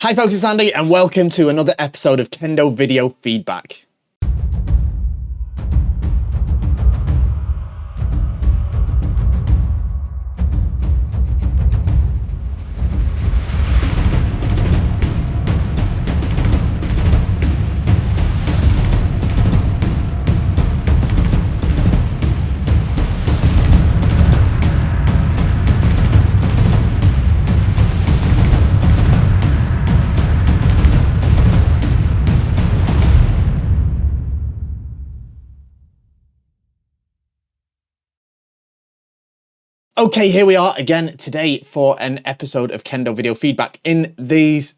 Hi folks, it's Andy and welcome to another episode of Kendo Video Feedback. Okay, here we are again today for an episode of Kendo Video Feedback. In this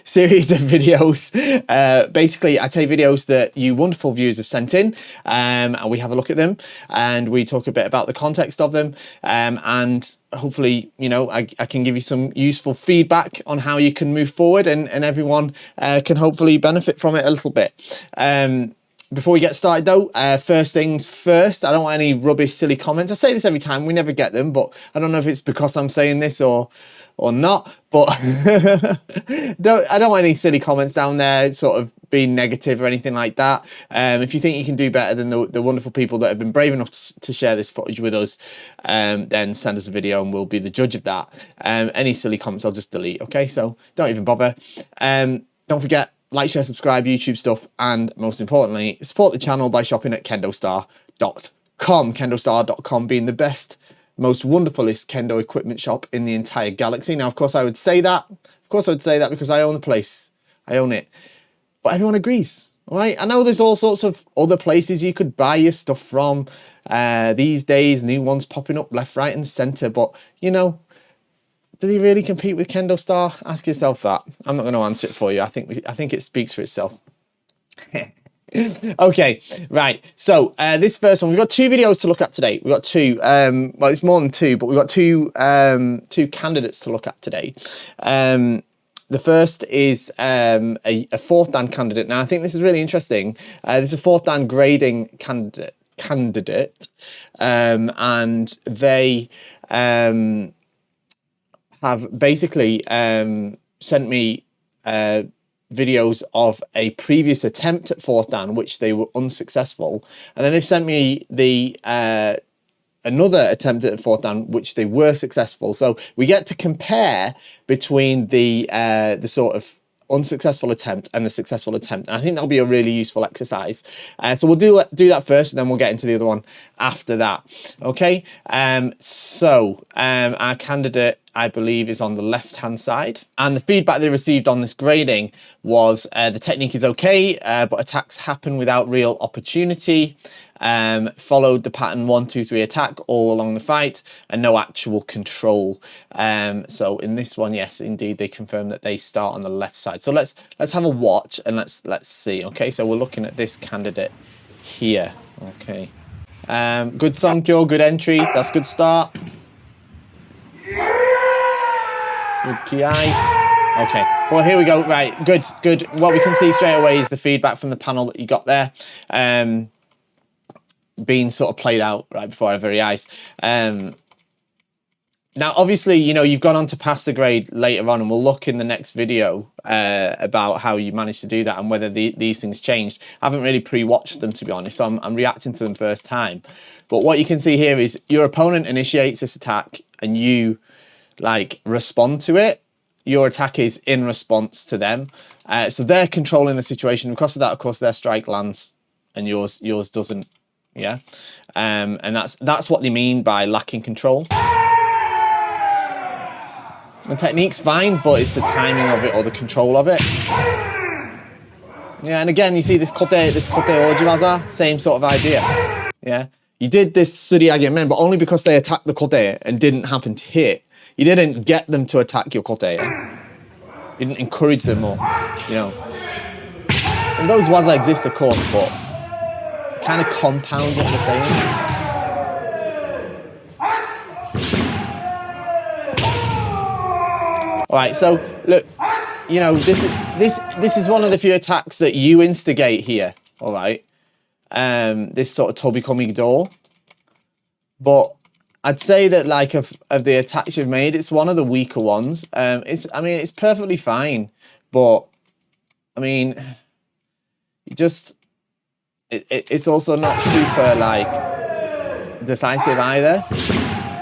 series of videos, basically I take videos that you wonderful viewers have sent in, and we have a look at them and we talk a bit about the context of them, and hopefully, you know, I can give you some useful feedback on how you can move forward, and everyone can hopefully benefit from it a little bit. Before we get started though, first things first, I don't want any rubbish, silly comments. I say this every time, we never get them, but I don't know if it's because I'm saying this or not, but I don't want any silly comments down there, sort of being negative or anything like that. If you think you can do better than the wonderful people that have been brave enough to share this footage with us, then send us a video and we'll be the judge of that. Any silly comments I'll just delete, okay? So don't even bother. Don't forget, like, share, subscribe, YouTube stuff, and most importantly, support the channel by shopping at KendoStar.com. KendoStar.com being the best, most wonderfulest Kendo equipment shop in the entire galaxy. Now, of course, I would say that. Of course, I would say that because I own the place. I own it. But everyone agrees, all right? I know there's all sorts of other places you could buy your stuff from these days. New ones popping up left, right, and centre. But, you know, do they really compete with KendoStar? Ask yourself that. I'm not going to answer it for you. I think it speaks for itself. Okay, right. So this first one, we've got two videos to look at today. We've got two. Well, it's more than two, but we've got two candidates to look at today. The first is a fourth dan candidate. Now, I think this is really interesting. This is a fourth dan grading candidate, and they have basically sent me videos of a previous attempt at fourth dan, which they were unsuccessful, and then they've sent me the another attempt at fourth dan, which they were successful. So we get to compare between the sort of unsuccessful attempt and the successful attempt, and I think that'll be a really useful exercise. So we'll do that first, and then we'll get into the other one after that. Okay. So our candidate, I believe, is on the left hand side, and the feedback they received on this grading was the technique is okay, but attacks happen without real opportunity. Followed the pattern 1, 2, 3 attack all along the fight, and no actual control. So in this one, yes, indeed, they confirm that they start on the left side. So let's have a watch and let's see. Okay, so we're looking at this candidate here. Okay, good Sankyo, good entry. That's good start. Good Ki. Okay, well, here we go. Right, good. What we can see straight away is the feedback from the panel that you got there. Being sort of played out right before our very eyes. Now, obviously, you know, you've gone on to pass the grade later on, and we'll look in the next video about how you managed to do that and whether these things changed. I haven't really pre-watched them, to be honest, so I'm reacting to them first time. But what you can see here is your opponent initiates this attack and you, like, respond to it. Your attack is in response to them. So they're controlling the situation. Because of that, of course, their strike lands and yours doesn't. Yeah, and that's what they mean by lacking control. The technique's fine, but it's the timing of it or the control of it. Yeah, and again, you see this kote ojiwaza, same sort of idea. Yeah, you did this suriage men, but only because they attacked the kote and didn't happen to hit. You didn't get them to attack your kote. You didn't encourage them more, you know. And those waza exist, of course, but kind of compounds what they're saying. All right, so look, you know, this is one of the few attacks that you instigate here. All right, this sort of Tobikomi door, but I'd say that like of the attacks you've made, it's one of the weaker ones. I mean, it's perfectly fine, but I mean, it's also not super like decisive either.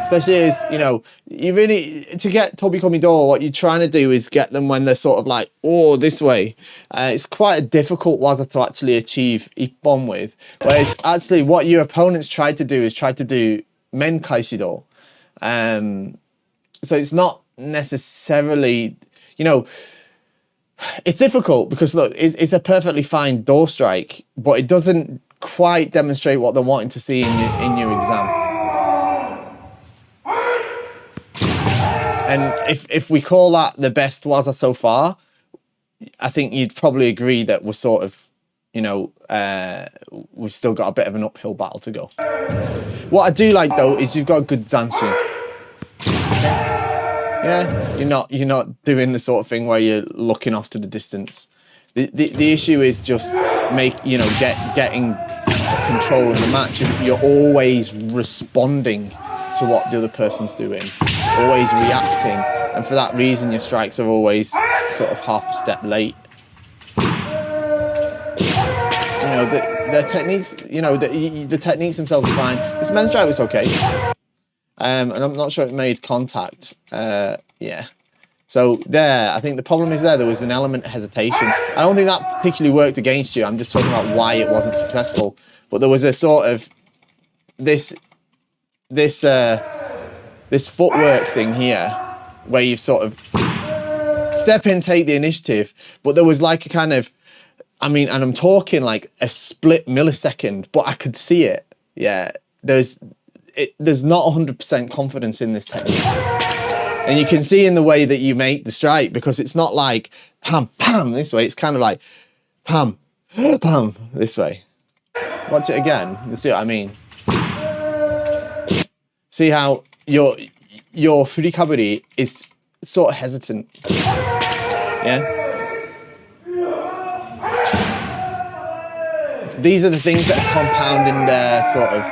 Especially as, you know, you really, to get Tobi Komido, what you're trying to do is get them when they're sort of like, oh, this way. It's quite a difficult waza to actually achieve Ippon with. Whereas actually what your opponents tried to do is try to do Men Kaishido. So it's not necessarily, you know, it's difficult because look, it's a perfectly fine door strike, but it doesn't quite demonstrate what they're wanting to see in your exam. And if we call that the best waza so far, I think you'd probably agree that we're sort of, you know, we've still got a bit of an uphill battle to go. What I do like though is you've got a good zanshin. Yeah, you're not doing the sort of thing where you're looking off to the distance. The issue is just getting control of the match. You're always responding to what the other person's doing, always reacting, and for that reason your strikes are always sort of half a step late. You know, the techniques, you know, the techniques themselves are fine. This men's strike was okay, and I'm not sure it made contact. Yeah, so there, I think the problem is there was an element of hesitation. I don't think that particularly worked against you. I'm just talking about why it wasn't successful, but there was a sort of this footwork thing here where you sort of step in, take the initiative, but there was like a kind of, I mean, and I'm talking like a split millisecond, but I could see it. Yeah, there's not 100% confidence in this technique. And you can see in the way that you make the strike, because it's not like pam, pam this way. It's kind of like pam, pam this way. Watch it again. You'll see what I mean. See how your furikaburi is sort of hesitant. Yeah. These are the things that are compounding their sort of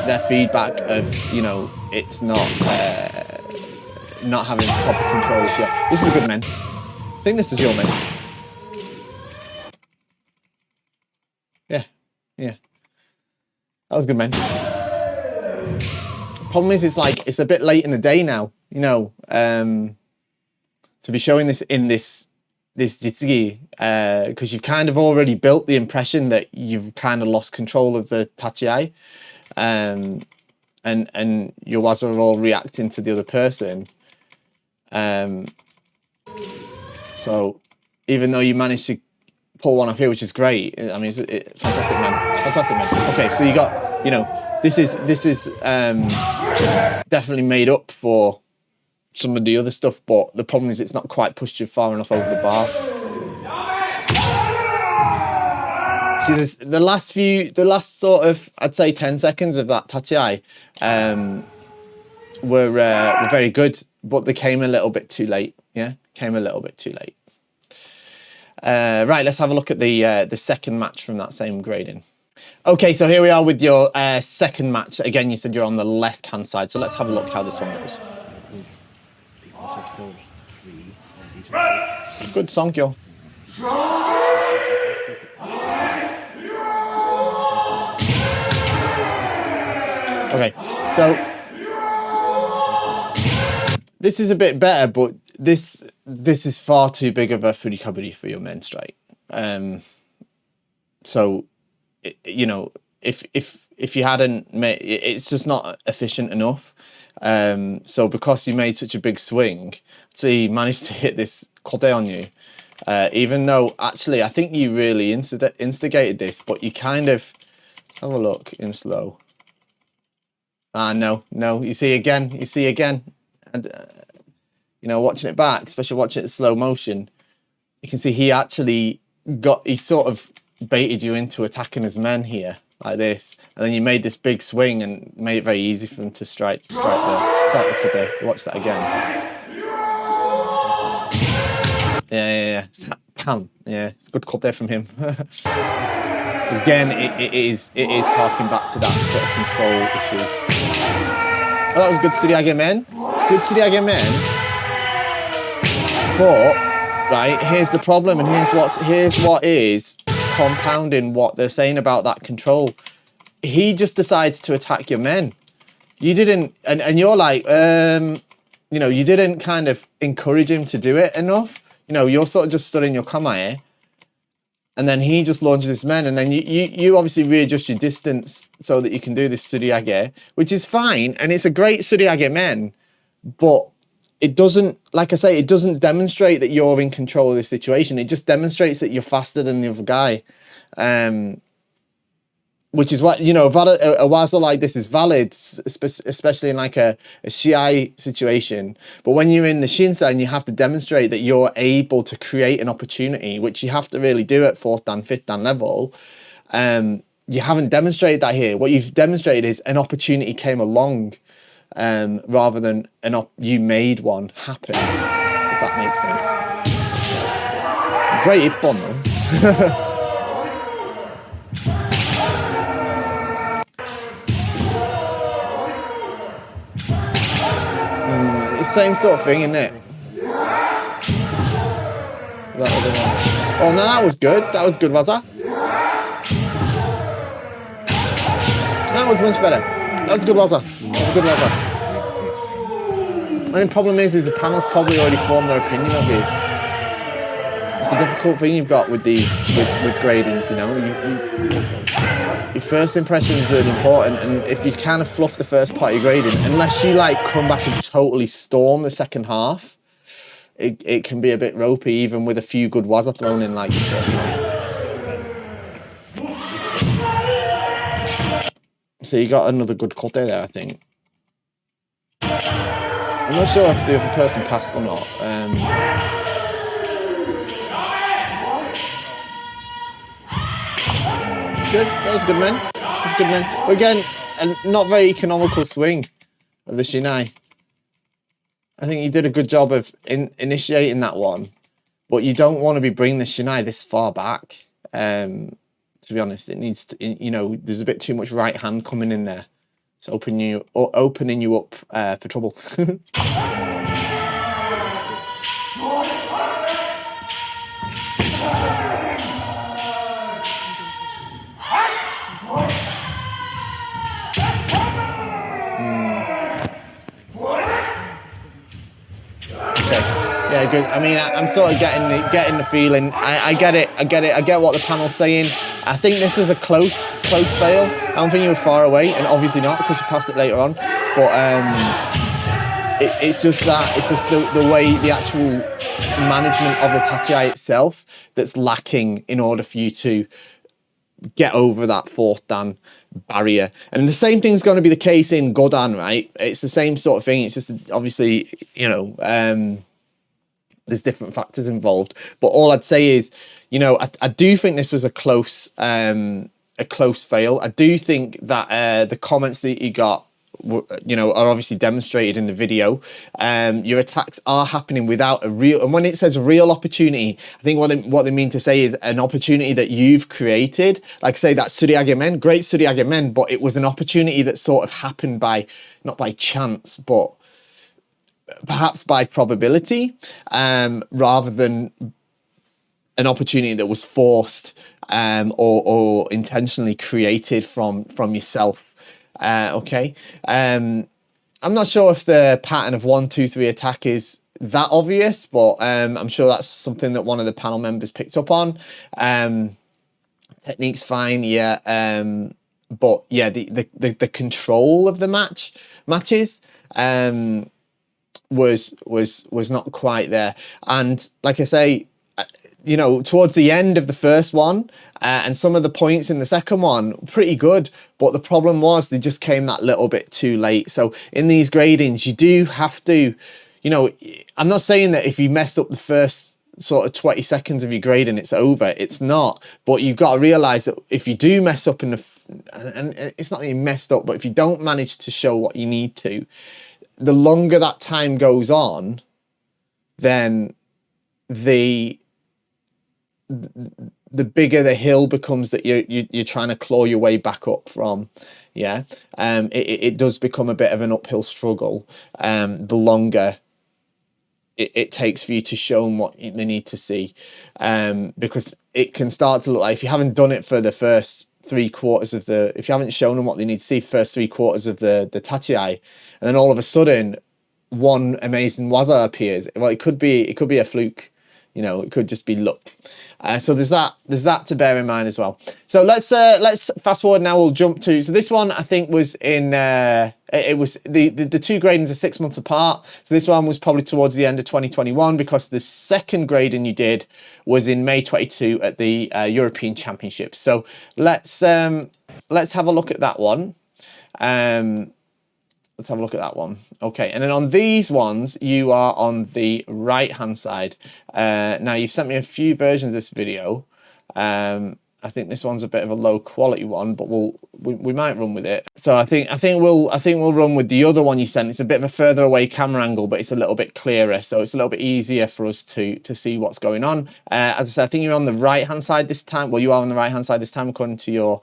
their feedback of, you know, it's not having proper control this year. This is a good man. I think this was your man. Yeah, yeah. That was good, man. Problem is, it's like, it's a bit late in the day now, you know, to be showing this in this jitsugi, because you've kind of already built the impression that you've kind of lost control of the tachiai, and your waza are all reacting to the other person. So even though you managed to pull one off here, which is great, I mean, fantastic, man. Fantastic, man. Okay, so you got, you know, this is definitely made up for some of the other stuff, but the problem is it's not quite pushed you far enough over the bar. See, the last sort of, I'd say 10 seconds of that tachiai were very good, but they came a little bit too late. Yeah, came a little bit too late. Right, let's have a look at the second match from that same grading. Okay, so here we are with your second match. Again, you said you're on the left-hand side, so let's have a look how this one goes. Because of those three, Good Sonkyo. Okay, so this is a bit better, but this is far too big of a furikaburi for your men strike. So, you know, if you hadn't made, it's just not efficient enough. So because you made such a big swing, so you managed to hit this kote on you, even though actually I think you really instigated this, but you kind of, let's have a look in slow. No, you see again, and you know, watching it back, especially watching it in slow motion, you can see he sort of baited you into attacking his men here like this, and then you made this big swing and made it very easy for him to strike the kote. Watch that again. Yeah. Pam. Yeah, it's good kote from him. Again, it is harking back to that sort of control issue. Oh, that was good Suriage men. Good Suriage men. But, right, here's the problem, and here's what is compounding what they're saying about that control. He just decides to attack your men. You didn't, and you're like, you know, you didn't kind of encourage him to do it enough. You know, you're sort of just stood in your kamae, and then he just launches his men, and then you obviously readjust your distance so that you can do this Suriage, which is fine, and it's a great Suriage men, but it doesn't, like I say, it doesn't demonstrate that you're in control of the situation. It just demonstrates that you're faster than the other guy. Which is what, you know, a waza like this is valid, especially in like a Shiai situation. But when you're in the Shinsai, you have to demonstrate that you're able to create an opportunity, which you have to really do at 4th dan, 5th dan level. You haven't demonstrated that here. What you've demonstrated is an opportunity came along, rather than you made one happen, if that makes sense. Great ippon though. Same sort of thing, isn't it? That other one. Oh no, that was good. That was good, was that? That was much better. That was a good waza. That was a good waza. And the problem is the panel's probably already formed their opinion of you. It's a difficult thing you've got with these, with gradings, you know. Your first impression is really important, and if you kind of fluff the first part of your grading, unless you like come back and totally storm the second half, it can be a bit ropey, even with a few good waza thrown in, like you said. So you got another good kote there, I think. I'm not sure if the other person passed or not. Good, that was good, man. That was good, man. But again, a not very economical swing of the Shinai. I think you did a good job of initiating that one, but you don't want to be bringing the Shinai this far back. To be honest, it needs to, you know, there's a bit too much right hand coming in there. It's opening you up for trouble. Yeah, good. I mean, I'm sort of getting the feeling. I get it. I get what the panel's saying. I think this was a close fail. I don't think you were far away, and obviously not because you passed it later on. But it's just the way, the actual management of the tachiai itself that's lacking in order for you to get over that 4th dan barrier. And the same thing's going to be the case in Godan, right? It's the same sort of thing. It's just obviously, you know, there's different factors involved. But all I'd say is, you know, I do think this was a close fail. I do think that the comments that you got, you know, are obviously demonstrated in the video. Your attacks are happening without a real, and when it says real opportunity, I think what they mean to say is an opportunity that you've created. Like say that Suriage men, great Suriage men, but it was an opportunity that sort of happened by, not by chance, but perhaps by probability, rather than an opportunity that was forced or intentionally created from yourself. Okay. I'm not sure if the pattern of 1, 2, 3 attack is that obvious, but I'm sure that's something that one of the panel members picked up on. Technique's fine, yeah. But yeah, the control of the matches was not quite there. And like I say, you know, towards the end of the first one and some of the points in the second one, pretty good. But the problem was they just came that little bit too late. So in these gradings, you do have to, you know, I'm not saying that if you mess up the first sort of 20 seconds of your grading, it's over. It's not. But you've got to realise that if you do mess up and it's not that you messed up, but if you don't manage to show what you need to, the longer that time goes on, then the the bigger the hill becomes that you're trying to claw your way back up from. Yeah, it does become a bit of an uphill struggle. The longer it takes for you to show them what they need to see, because it can start to look like, if you haven't done it for the first 3/4 of the, if you haven't shown them what they need to see first 3/4 of the tachiai, and then all of a sudden one amazing waza appears, well, it could be a fluke, you know, it could just be luck. So there's that to bear in mind as well. So let's fast forward now. We'll jump to, so this one I think was in it was the two gradings are 6 months apart. So this one was probably towards the end of 2021, because the second grading you did was in May 22 at the European Championships. So let's have a look at that one. Let's have a look at that one. Okay, and then on these ones, you are on the right-hand side. Now, you've sent me a few versions of this video. I think this one's a bit of a low quality one, but we might run with it. So I think we'll run with the other one you sent. It's a bit of a further away camera angle, but it's a little bit clearer, so it's a little bit easier for us to see what's going on. As I said, I think you're on the right-hand side this time. Well, you are on the right-hand side this time, according to your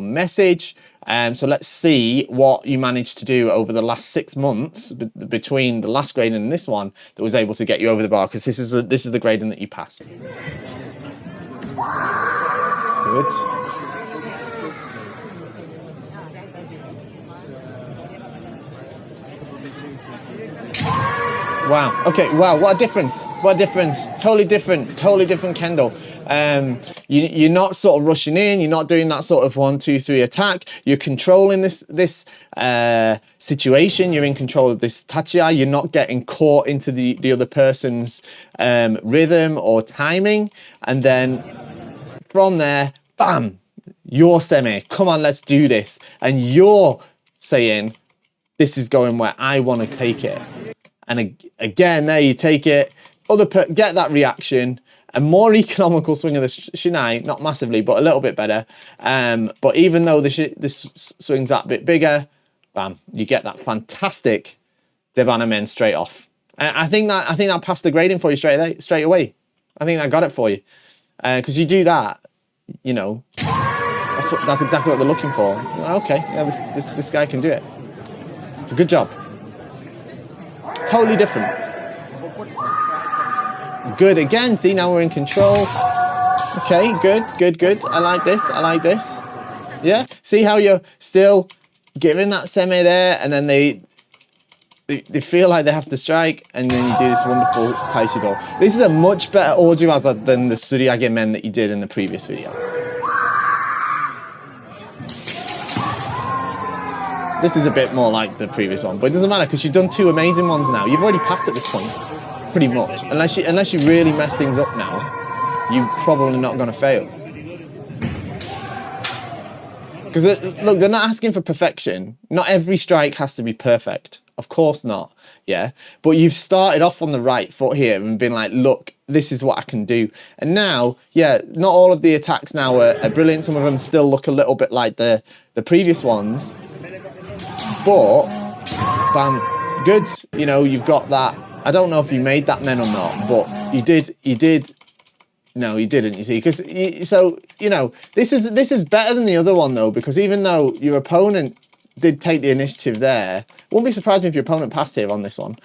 message. So let's see what you managed to do over the last 6 months between the last grading and this one that was able to get you over the bar, because this is the grading that you passed. Good. Wow. Okay. Wow. What a difference. What a difference. Totally different Kendo. You're not sort of rushing in. You're not doing that sort of 1, 2, 3 attack. You're controlling this situation. You're in control of this tachiai. You're not getting caught into the other person's rhythm or timing. And then from there, bam, your semi. Come on, let's do this. And you're saying, this is going where I want to take it. And again, there you take it. Get that reaction. A more economical swing of the shinai, not massively, but a little bit better. But even though this swing's that bit bigger, bam, you get that fantastic Devana men straight off. And I think that passed the grading for you straight away. I think that got it for you, because you do that, you know. That's exactly what they're looking for. Okay, yeah, this guy can do it. It's a good job. Totally different. Good again. See, now we're in control. Okay, good. I like this. Yeah. See how you're still giving that semi there, and then they feel like they have to strike, and then you do this wonderful kaishido. This is a much better ojiwaza than the suriage men that you did in the previous video. This is a bit more like the previous one, but it doesn't matter, because you've done 2 amazing ones now. You've already passed at this point, pretty much. Unless you really mess things up now, you're probably not going to fail. Because look, they're not asking for perfection. Not every strike has to be perfect. Of course not. Yeah. But you've started off on the right foot here and been like, look, this is what I can do. And now, yeah, not all of the attacks now are brilliant. Some of them still look a little bit like the previous ones. But, bam, good. You know, you've got that. I don't know if you made that men or not, but you did. No, you didn't, you see, because, so, you know, this is better than the other one, though, because even though your opponent did take the initiative there, wouldn't be surprised if your opponent passed here on this one.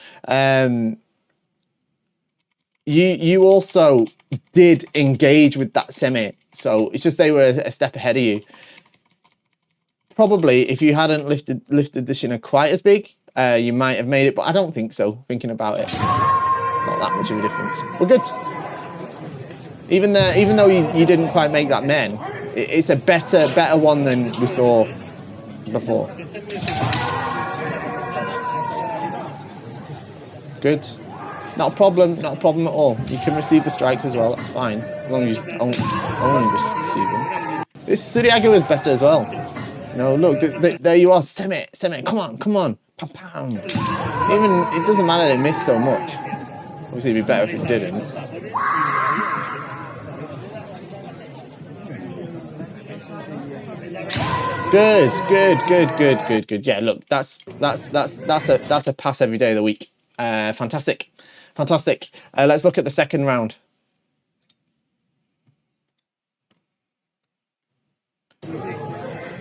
You also did engage with that semi, so it's just they were a step ahead of you. Probably, if you hadn't lifted the shinai quite as big, you might have made it, but I don't think so, thinking about it. Not that much of a difference. We're good. Even though you didn't quite make that men, it's a better one than we saw before. Good. Not a problem at all. You can receive the strikes as well, that's fine. As long as you only just receive them. This Suriage was better as well. No, look, there you are. Semi, come on. Pam, pam. Even, it doesn't matter they missed so much. Obviously, it'd be better if it didn't. Good. Yeah, look, that's a pass every day of the week. Fantastic. Let's look at the second round.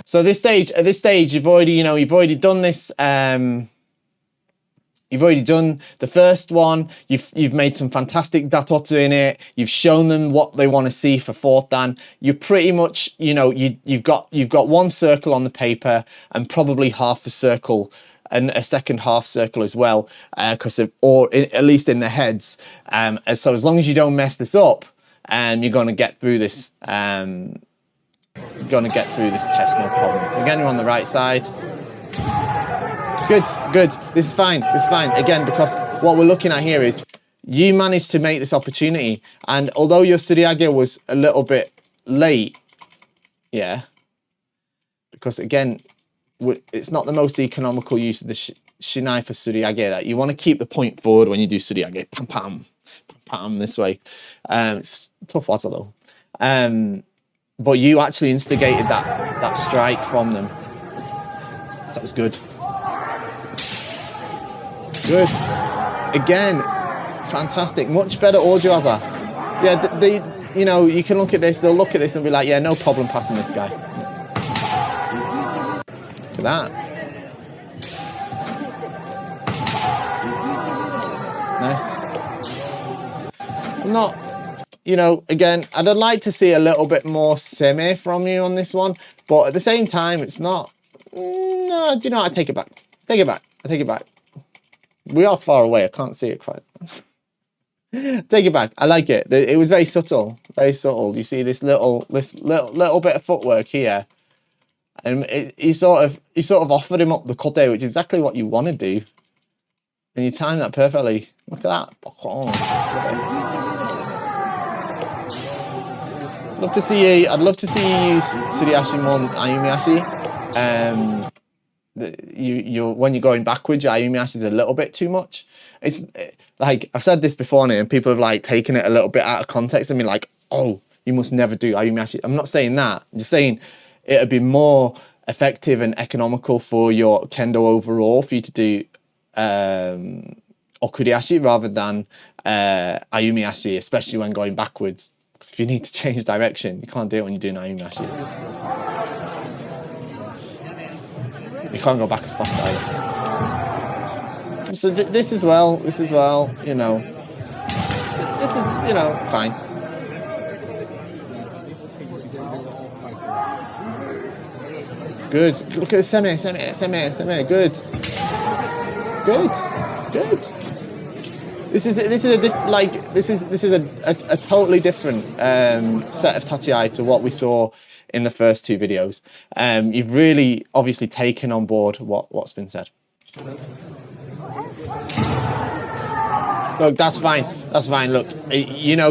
So at this stage, you've already done this. You've already done the first one. You've made some fantastic datotsu in it. You've shown them what they want to see for fourth dan. You're pretty much, you've got one circle on the paper and probably half a circle and a second half circle as well, at least in their heads. So as long as you don't mess this up, you're going to get through this. You're going to get through this test, no problem. So again, you're on the right side. Good. This is fine. Again, because what we're looking at here is you managed to make this opportunity. And although your Suriage was a little bit late, yeah, because again, it's not the most economical use of the shinai for Suriage. That you want to keep the point forward when you do Suriage. Pam, pam, pam, pam, this way. It's tough waza though. But you actually instigated that strike from them. So that was good. Good. Again, fantastic. Much better Orjuaza. Yeah, you can look at this, they'll look at this and be like, yeah, no problem passing this guy. Look at that. Nice. I'm not, again, I'd like to see a little bit more semi from you on this one, but at the same time, it's not, no, do you know what? I take it back. I take it back. We are far away. I can't see it quite. Take it back. I like it. It was very subtle. Very subtle. You see this little bit of footwork here, and he sort of offered him up the kote, which is exactly what you want to do, and you timed that perfectly. Look at that. I'd love to see you use Suriashi more than Ayumiashi. When you're going backwards, your Ayumiashi is a little bit too much. It's like I've said this before now, and people have like taken it a little bit out of context and been like, "Oh, you must never do Ayumiashi." I'm not saying that. I'm just saying it'd be more effective and economical for your kendo overall for you to do Okuriashi rather than Ayumiashi, especially when going backwards. Because if you need to change direction, you can't do it when you're doing Ayumiashi. You can't go back as fast either. So this as well, this is, fine. Good. Look at the semi. Good. This is a totally different set of tachiai to what we saw in the first two videos. You've really obviously taken on board what's been said. Look, that's fine. Look, you're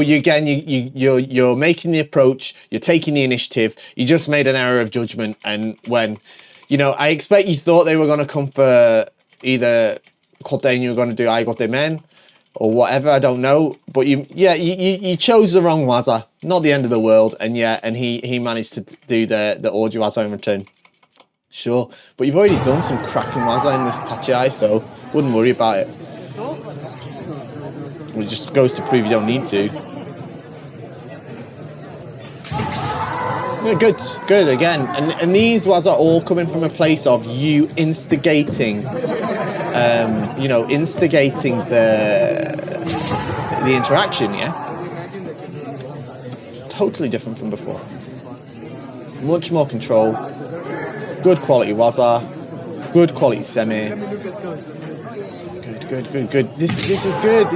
making the approach, you're taking the initiative, you just made an error of judgment, and when, I expect you thought they were going to come for either kote and you were going to do aigote men, or whatever, I don't know, but you chose the wrong waza. Not the end of the world, and he managed to do the Orju waza in return. Sure, but you've already done some cracking waza in this tachiai, so wouldn't worry about it. It just goes to prove you don't need to. Yeah, good again, and these waza are all coming from a place of you instigating. Instigating the interaction, yeah? Totally different from before. Much more control. Good quality waza. Good quality semi. Good. This is good.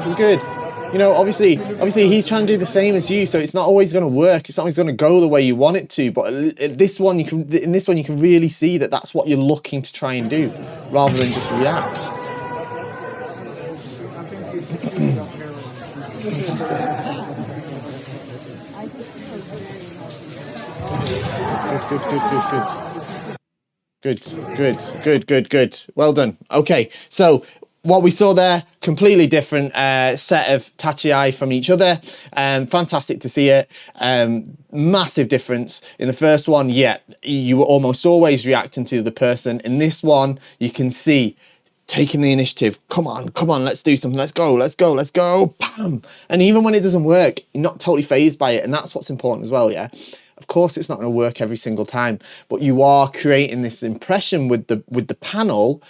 Obviously he's trying to do the same as you, so it's not always going to work. It's not always going to go the way you want it to. But in this one, you can really see that that's what you're looking to try and do, rather than just react. Fantastic. Good. Well done. Okay, so what we saw there, completely different set of tachiai from each other. Fantastic to see it. Massive difference. In the first one, you were almost always reacting to the person. In this one, you can see taking the initiative. Come on, let's do something. Let's go. Bam! And even when it doesn't work, you're not totally phased by it. And that's what's important as well, yeah? Of course, it's not going to work every single time, but you are creating this impression with the panel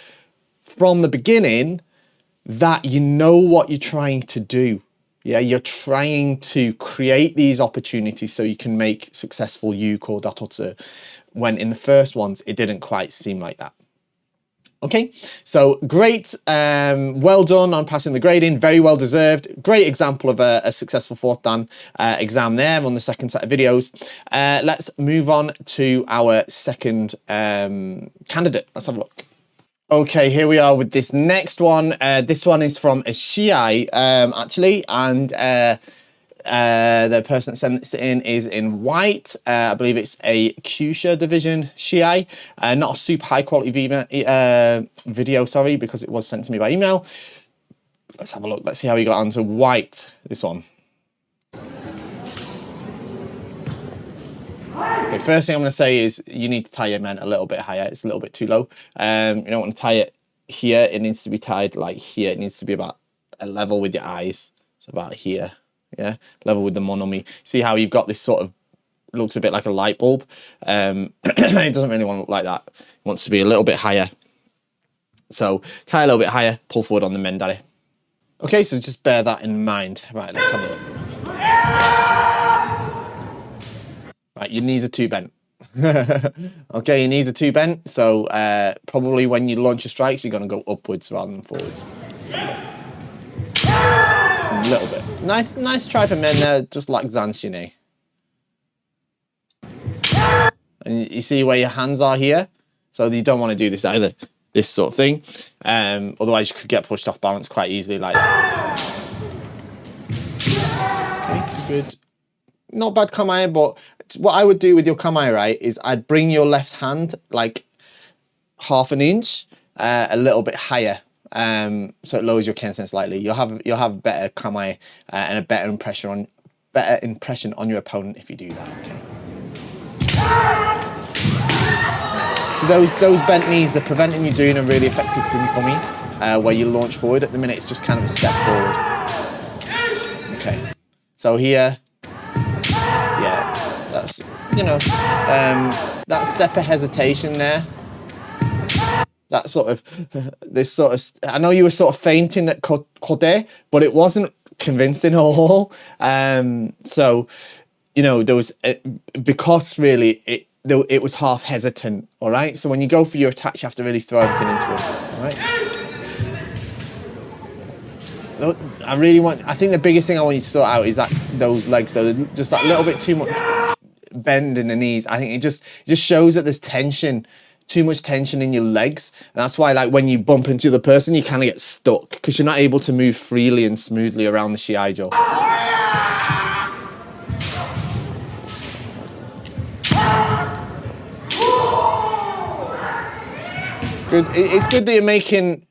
from the beginning that you know what you're trying to do. Yeah, you're trying to create these opportunities so you can make successful yuk or datotsu, when in the first ones, it didn't quite seem like that. Okay, so great, well done on passing the grading, very well deserved. Great example of a successful fourth dan exam there on the second set of videos. Let's move on to our second candidate. Let's have a look. Okay, here we are with this next one. This one is from a Shiai, actually, and the person that sent this in is in white. I believe it's a Kyusha division Shiai. Not a super high quality video, sorry, because it was sent to me by email. Let's have a look. Let's see how he got onto white, this one. Okay, first thing I'm going to say is you need to tie your men a little bit higher. It's a little bit too low. You don't want to tie it here. It needs to be tied like here. It needs to be about a level with your eyes. It's about here. Yeah, level with the monomi. See how you've got this sort of, looks a bit like a light bulb. It doesn't really want to look like that. It wants to be a little bit higher. So tie a little bit higher, pull forward on the mendare. Okay, so just bear that in mind. Right, let's have a look. Right, your knees are too bent. Okay, your knees are too bent. So probably when you launch your strikes, you're going to go upwards rather than forwards. A little bit. Nice try for men there, just like Zanshine. And you see where your hands are here? So you don't want to do this either. This sort of thing. Otherwise you could get pushed off balance quite easily like that. Okay, good. Not bad kamae, but what I would do with your kamae, right, is I'd bring your left hand like half an inch, a little bit higher. So it lowers your kensen slightly. You'll have better kamae and a better impression on your opponent if you do that. Okay. So those bent knees are preventing you doing a really effective fumikomi where you launch forward. At the minute, it's just kind of a step forward. Okay. So here, yeah, that's that step of hesitation there. That sort of, I know you were sort of fainting at kote, but it wasn't convincing at all. So, there was, because really it was half hesitant, all right? So when you go for your attacks, you have to really throw everything into it, all right? I think the biggest thing I want you to sort out is those legs. So just that little bit too much bend in the knees. I think it just shows that there's tension. Too much tension in your legs, and that's why, like, when you bump into the person, you kind of get stuck because you're not able to move freely and smoothly around the shiaijo. Good. It's good that you're making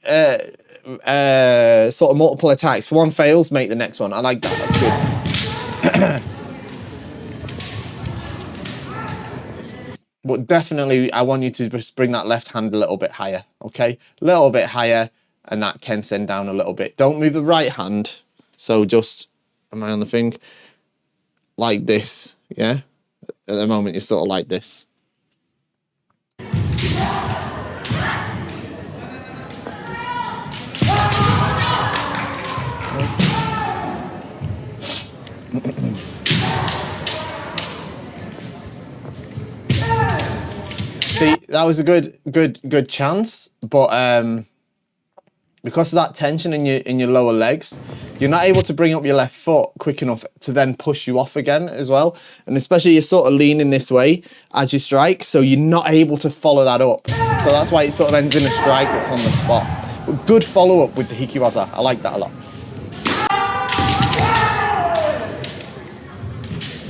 sort of multiple attacks. One fails, make the next one. I like that. That's good. But definitely, I want you to just bring that left hand a little bit higher, okay? A little bit higher, and that kensen down a little bit. Don't move the right hand. So just, am I on the thing? Like this, yeah? At the moment, you're sort of like this. See, that was a good chance, but because of that tension in your lower legs, you're not able to bring up your left foot quick enough to then push you off again as well. And especially you're sort of leaning this way as you strike, so you're not able to follow that up. So that's why it sort of ends in a strike that's on the spot. But good follow up with the hikiwaza. I like that a lot.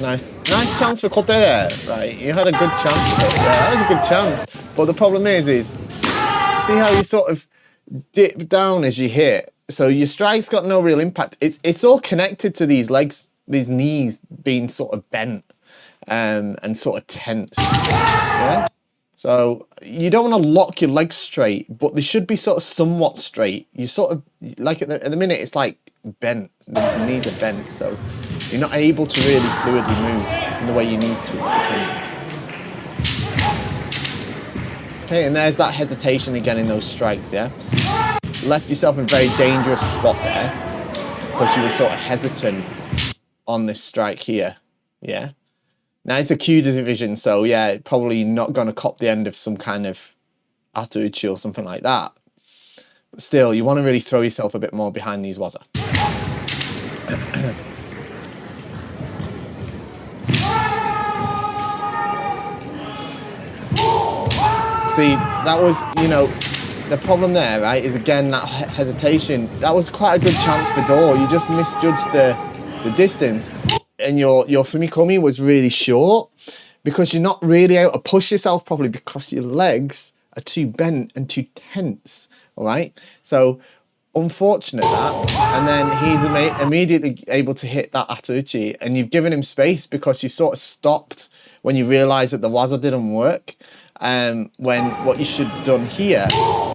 Nice chance for Kote there, right? You had a good chance of it. Yeah, that was a good chance. But the problem is see how you sort of dip down as you hit. So your strike's got no real impact. It's all connected to these legs, these knees being sort of bent and sort of tense. Yeah. So you don't want to lock your legs straight, but they should be sort of somewhat straight. You sort of, like at the minute, it's like bent. The knees are bent, so you're not able to really fluidly move. in the way you need to. Okay, and there's that hesitation again in those strikes, yeah? Left yourself in a very dangerous spot there because you were sort of hesitant on this strike here, yeah? Now it's a Q division, so yeah, probably not going to cop the end of some kind of Atuchi or something like that. But still, you want to really throw yourself a bit more behind these waza. See, that was, you know, the problem there, right, is again that hesitation. That was quite a good chance for door. You just misjudged the distance, and your Fumikomi was really short because you're not really able to push yourself properly because your legs are too bent and too tense. All right, so unfortunate that, and then he's immediately able to hit that Atuchi, and you've given him space because you sort of stopped when you realised that the waza didn't work. When what you should have done here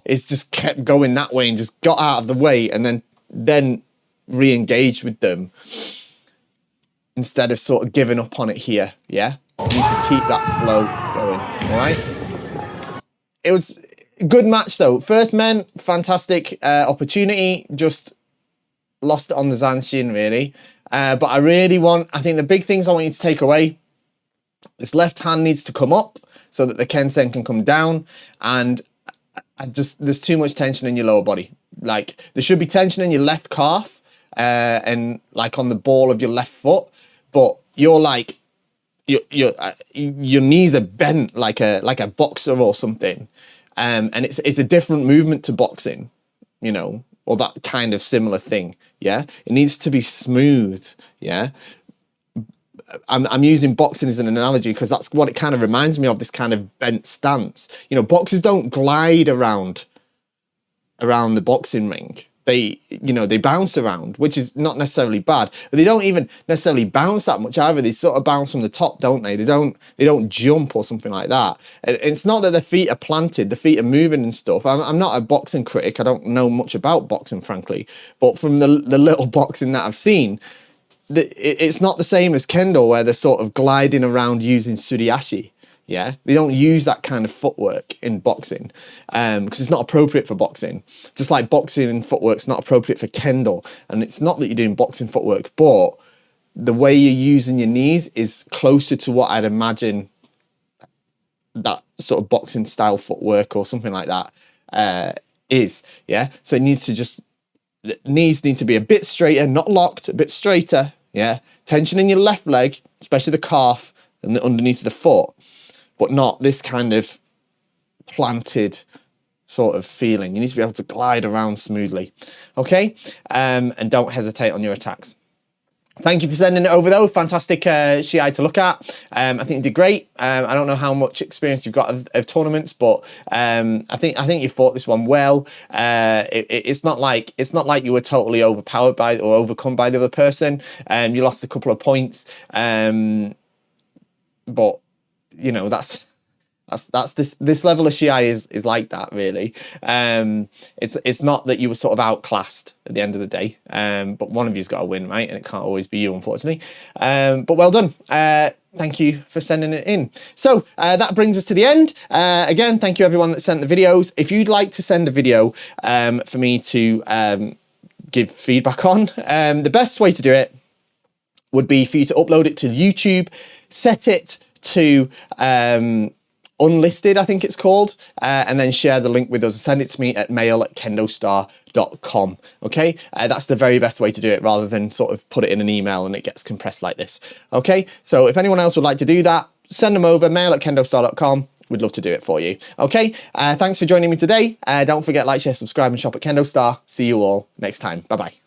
is just kept going that way and just got out of the way and then re-engaged with them instead of sort of giving up on it here, yeah? You need to keep that flow going, all right? It was a good match though. First men, fantastic opportunity, just lost it on the Zanshin really. But I think the big things I want you to take away, this left hand needs to come up so that the Kensen can come down, and there's too much tension in your lower body. Like there should be tension in your left calf and like on the ball of your left foot, but you're like your knees are bent like a boxer or something, and it's a different movement to boxing, you know, or that kind of similar thing. Yeah, it needs to be smooth. Yeah. I'm using boxing as an analogy because that's what it kind of reminds me of, this kind of bent stance. You know, boxers don't glide around the boxing ring. They bounce around, which is not necessarily bad. But they don't even necessarily bounce that much either. They sort of bounce from the top, don't they? They don't jump or something like that. And it's not that their feet are planted, the feet are moving and stuff. I'm not a boxing critic. I don't know much about boxing, frankly. But from the little boxing that I've seen, it's not the same as Kendo where they're sort of gliding around using suriashi. Yeah, they don't use that kind of footwork in boxing because it's not appropriate for boxing. Just like boxing and footwork's not appropriate for Kendo. And it's not that you're doing boxing footwork, but the way you're using your knees is closer to what I'd imagine that sort of boxing style footwork or something like that is. Yeah, so it needs to the knees need to be a bit straighter, not locked, a bit straighter. Yeah, tension in your left leg, especially the calf and underneath the foot, but not this kind of planted sort of feeling. You need to be able to glide around smoothly, okay? And don't hesitate on your attacks. Thank you for sending it over though. Fantastic Shiai to look at. I think you did great. I don't know how much experience you've got of tournaments, but I think you fought this one well. It's not like you were totally overpowered by or overcome by the other person. You lost a couple of points. But you know, that's this level of Shiai is like that really. It's not that you were sort of outclassed at the end of the day, but one of you's got to win, right? And it can't always be you, unfortunately. But well done. Thank you for sending it in. So that brings us to the end. Again, thank you everyone that sent the videos. If you'd like to send a video for me to give feedback on, the best way to do it would be for you to upload it to YouTube, set it to unlisted, I think it's called, and then share the link with us. Send it to me at mail@kendostar.com. Okay, that's the very best way to do it, rather than sort of put it in an email and it gets compressed like this. Okay, so if anyone else would like to do that, send them over, mail@kendostar.com. We'd love to do it for you. Okay, thanks for joining me today. Don't forget, like, share, subscribe, and shop at KendoStar. See you all next time. Bye bye.